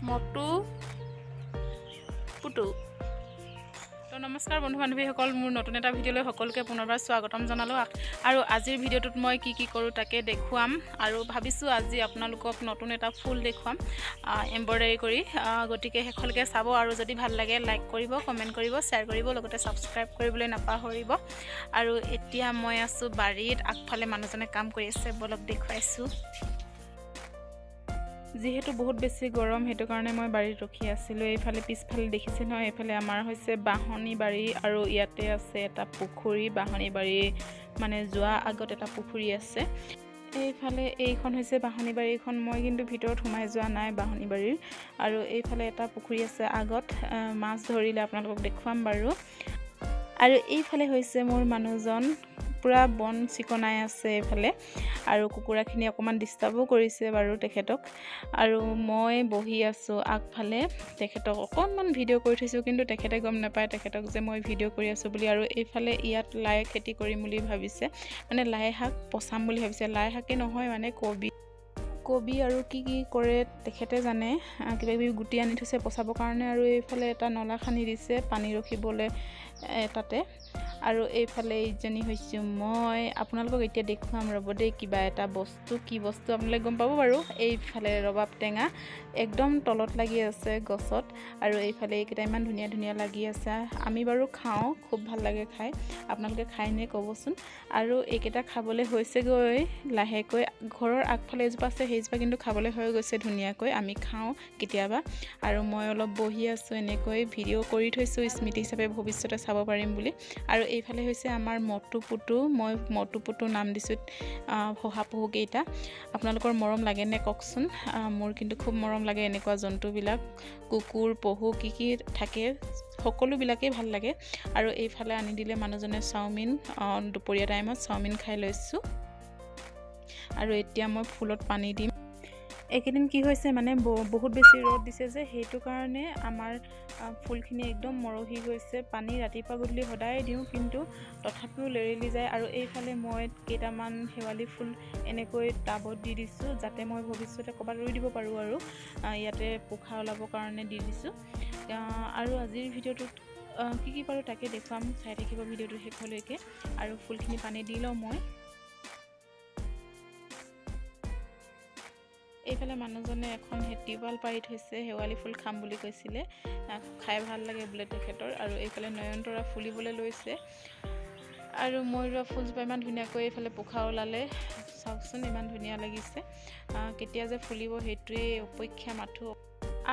মটু পুটু। তো নমস্কাৰ বন্ধু বান্ধৱীসকল, মোৰ নতুন এটা ভিডিঅ'লৈ সকলোকে পুনৰবাৰ স্বাগতম জনালোঁ। আৰু আজিৰ ভিডিঅ'টোত মই কি কৰোঁ তাকে দেখুৱাম। আৰু ভাবিছোঁ আজি আপোনালোকক নতুন এটা ফুল দেখুৱাম এম্ব্ৰইডাৰী কৰি। গতিকে শেষলৈকে চাব, আৰু যদি ভাল লাগে লাইক কৰিব, কমেণ্ট কৰিব, শ্বেয়াৰ কৰিব, লগতে ছাবস্ক্ৰাইব কৰিবলৈ নাপাহৰিব। আৰু এতিয়া মই আছোঁ বাৰীত, আগফালে মানুহজনে কাম কৰি আছে, বলক দেখুৱাইছোঁ। যিহেতু বহুত বেছি গৰম, সেইটো কাৰণে মই বাৰীত ৰখি আছিলোঁ। এইফালে পিছফালে দেখিছে নহয়, এইফালে আমাৰ হৈছে বাঁহনি বাৰী, আৰু ইয়াতে আছে এটা পুখুৰী। বাঁহনি বাৰী মানে যোৱা আগত এটা পুখুৰী আছে। এইফালে এইখন হৈছে বাঁহনি বাৰীখন। মই কিন্তু ভিতৰত সোমাই যোৱা নাই বাঁহনি বাৰীৰ। আৰু এইফালে এটা পুখুৰী আছে আগত, মাছ ধৰিলে আপোনালোকক দেখুৱাম বাৰু। আৰু এইফালে হৈছে মোৰ মানুহজন, পুৰা বন চিকনাই আছে এইফালে। আৰু কুকুৰাখিনি অকণমান ডিষ্টাৰ্বো কৰিছে বাৰু তেখেতক। আৰু মই বহি আছোঁ আগফালে, তেখেতক অকণমান ভিডিঅ' কৰি থৈছোঁ, কিন্তু তেখেতে গম নাপায় তেখেতক যে মই ভিডিঅ' কৰি আছোঁ বুলি। আৰু এইফালে ইয়াত লাই খেতি কৰিম বুলি ভাবিছে, মানে লাই শাক পচাম বুলি ভাবিছে। লাই শাকে নহয়, মানে কবি আৰু কি কৰে তেখেতে জানে। কিবা কিবি গুটি আনি থৈছে পচাবৰ কাৰণে। আৰু এইফালে এটা নলা খান্দি দিছে পানী ৰখিবলৈ তাতে। আৰু এইফালে এইজনী হৈছোঁ মই। আপোনালোকক এতিয়া দেখুৱাম ৰ'ব দেই কিবা এটা বস্তু। কি বস্তু আপোনালোকে গম পাব বাৰু। এইফালে ৰবাব টেঙা একদম তলত লাগি আছে গছত। আৰু এইফালে এইকেইটা ইমান ধুনীয়া ধুনীয়া লাগি আছে। আমি বাৰু খাওঁ, খুব ভাল লাগে খাই। আপোনালোকে খায়নে ক'বচোন। আৰু এইকেইটা খাবলৈ হৈছেগৈ লাহেকৈ। ঘৰৰ আগফালে এজোপা আছে, সেইজোপা কিন্তু খাবলৈ হৈ গৈছে ধুনীয়াকৈ। আমি খাওঁ কেতিয়াবা। আৰু মই অলপ বহি আছোঁ এনেকৈ, ভিডিঅ' কৰি থৈছোঁ স্মৃতি হিচাপে ভৱিষ্যতে চাব পাৰিম বুলি। আৰু এইফালে হৈছে আমাৰ মটু পুটু। মই মটু পুটু নাম দিছোঁ শহাপহুকেইটা। আপোনালোকৰ মৰম লাগেনে কওকচোন। মোৰ কিন্তু খুব মৰম লাগে এনেকুৱা জন্তুবিলাক। কুকুৰ পহু কি থাকে সকলোবিলাকেই ভাল লাগে। আৰু এইফালে আনি দিলে মানুহজনে চাওমিন, দুপৰীয়া টাইমত চাওমিন খাই লৈছোঁ। আৰু এতিয়া মই ফুলত পানী দিম। এইকেইদিন কি হৈছে মানে বহুত বেছি ৰ'দ দিছে যে, সেইটো কাৰণে আমাৰ ফুলখিনি একদম মৰহি গৈছে। পানী ৰাতিপুৱা গধূলি সদায় দিওঁ, কিন্তু তথাপিও লেৰেলি যায়। আৰু এইফালে মই কেইটামান শেৱালি ফুল এনেকৈ টাবত দি দিছোঁ, যাতে মই ভৱিষ্যতে ক'ৰবাত ৰুই দিব পাৰোঁ। আৰু ইয়াতে পোখা ওলাবৰ কাৰণে দি দিছোঁ। আৰু আজিৰ ভিডিঅ'টোত কি পাৰোঁ তাকে দেখুৱাম, চাই থাকিব ভিডিঅ'টো শেষলৈকে। আৰু ফুলখিনি পানী দি লওঁ মই। এইফালে মানুহজনে এখন টিউবৱেল পাৰি থৈছে, শেৱালি ফুল খাম বুলি কৈছিলে, খাই ভাল লাগে বোলে তেখেতৰ। আৰু এইফালে নয়নতৰা ফুলিবলৈ লৈছে। আৰু মই ৰোৱা ফুলজোপা ইমান ধুনীয়াকৈ এইফালে পোখা ওলালে, চাওকচোন ইমান ধুনীয়া লাগিছে। কেতিয়া যে ফুলিব সেইটোৱে অপেক্ষা মাথো।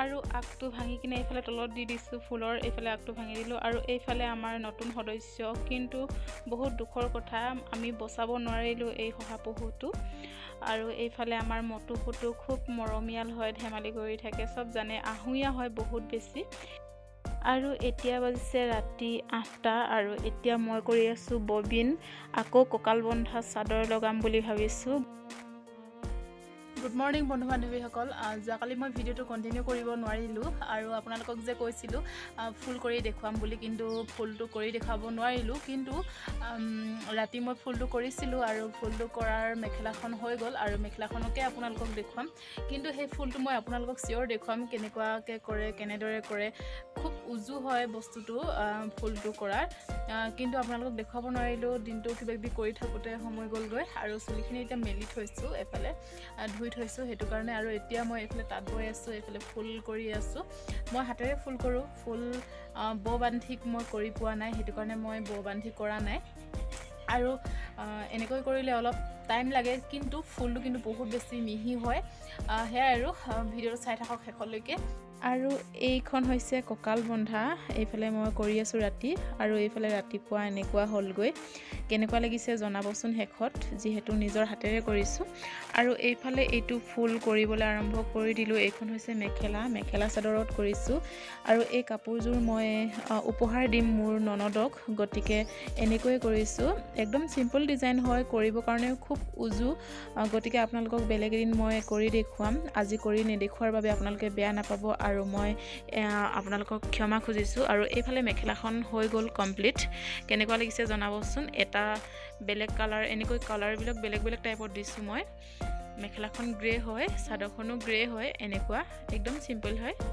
আৰু আগটো ভাঙি কিনে এইফালে তলত দি দিছোঁ ফুলৰ। এইফালে আগটো ভাঙি দিলোঁ। আৰু এইফালে আমাৰ নতুন সদস্য, কিন্তু বহুত দুখৰ কথা, আমি বচাব নোৱাৰিলোঁ এই শহাপহুটো। আৰু এইফালে আমাৰ মটু পুটু খুব মৰমীয়াল হয়, ধেমালি কৰি থাকে, চব জানে, আহুৰীয়া হয় বহুত বেছি। আৰু এতিয়া বাজিছে ৰাতি 8টা। আৰু এতিয়া মই কৰি আছোঁ ববিন। আকৌ কঁকাল বন্ধা চাদৰ লগাম বুলি ভাবিছোঁ। গুড মৰ্ণিং বন্ধু বান্ধৱীসকল। যোৱাকালি মই ভিডিঅ'টো কণ্টিনিউ কৰিব নোৱাৰিলোঁ। আৰু আপোনালোকক যে কৈছিলোঁ ফুল কৰি দেখুৱাম বুলি, কিন্তু ফুলটো কৰি দেখুৱাব নোৱাৰিলোঁ। কিন্তু ৰাতি মই ফুলটো কৰিছিলোঁ, আৰু ফুলটো কৰাৰ মেখেলাখন হৈ গ'ল। আৰু মেখেলাখনকে আপোনালোকক দেখুৱাম। কিন্তু সেই ফুলটো মই আপোনালোকক চিয়'ৰ দেখুৱাম কেনেকুৱাকৈ কৰে, কেনেদৰে কৰে। খুব উজু হয় বস্তুটো ফুলটো কৰাৰ, কিন্তু আপোনালোকক দেখুৱাব নোৱাৰিলোঁ। দিনটো কিবা কিবি কৰি থাকোঁতে সময় গ'লগৈ। আৰু চুলিখিনি এতিয়া মেলি থৈছোঁ, এফালে ধুই থৈছোঁ, সেইটো কাৰণে। আৰু এতিয়া মই এইফালে তাঁত বৈ আছোঁ, এইফালে ফুল কৰি আছোঁ। মই হাতেৰে ফুল কৰোঁ। ফুল ব বান্ধি মই কৰি পোৱা নাই, সেইটো কাৰণে মই ব বান্ধি কৰা নাই। আৰু এনেকৈ কৰিলে অলপ টাইম লাগে, কিন্তু ফুলটো কিন্তু বহুত বেছি মিহি হয়। সেয়াই আৰু ভিডিঅ'টো চাই থাকক শেষলৈকে। আৰু এইখন হৈছে কঁকাল বন্ধা। এইফালে মই কৰি আছোঁ ৰাতি, আৰু এইফালে ৰাতিপুৱা এনেকুৱা হ'লগৈ। কেনেকুৱা লাগিছে জনাবচোন শেষত, যিহেতু নিজৰ হাতেৰে কৰিছোঁ। আৰু এইফালে এইটো ফুল কৰিবলৈ আৰম্ভ কৰি দিলোঁ। এইখন হৈছে মেখেলা চাদৰত কৰিছোঁ। আৰু এই কাপোৰযোৰ মই উপহাৰ দিম মোৰ ননদক, গতিকে এনেকৈয়ে কৰিছোঁ। একদম চিম্পল ডিজাইন হয়, কৰিবৰ কাৰণেও খুব উজু। গতিকে আপোনালোকক বেলেগ এদিন মই কৰি দেখুৱাম। আজি কৰি নেদেখুৱাৰ বাবে আপোনালোকে বেয়া নাপাব, আৰু মই আপোনালোকক ক্ষমা খুজিছোঁ। আৰু এইফালে মেখেলাখন হৈ গ'ল কমপ্লিট। কেনেকুৱা লাগিছে জনাবচোন। এটা বেলেগ কালাৰ, এনেকৈ কালাৰবিলাক বেলেগ বেলেগ টাইপত দিছোঁ মই। মেখেলাখন গ্ৰে হয়, চাদৰখনো গ্ৰে হয়, এনেকুৱা একদম চিম্পল হয়।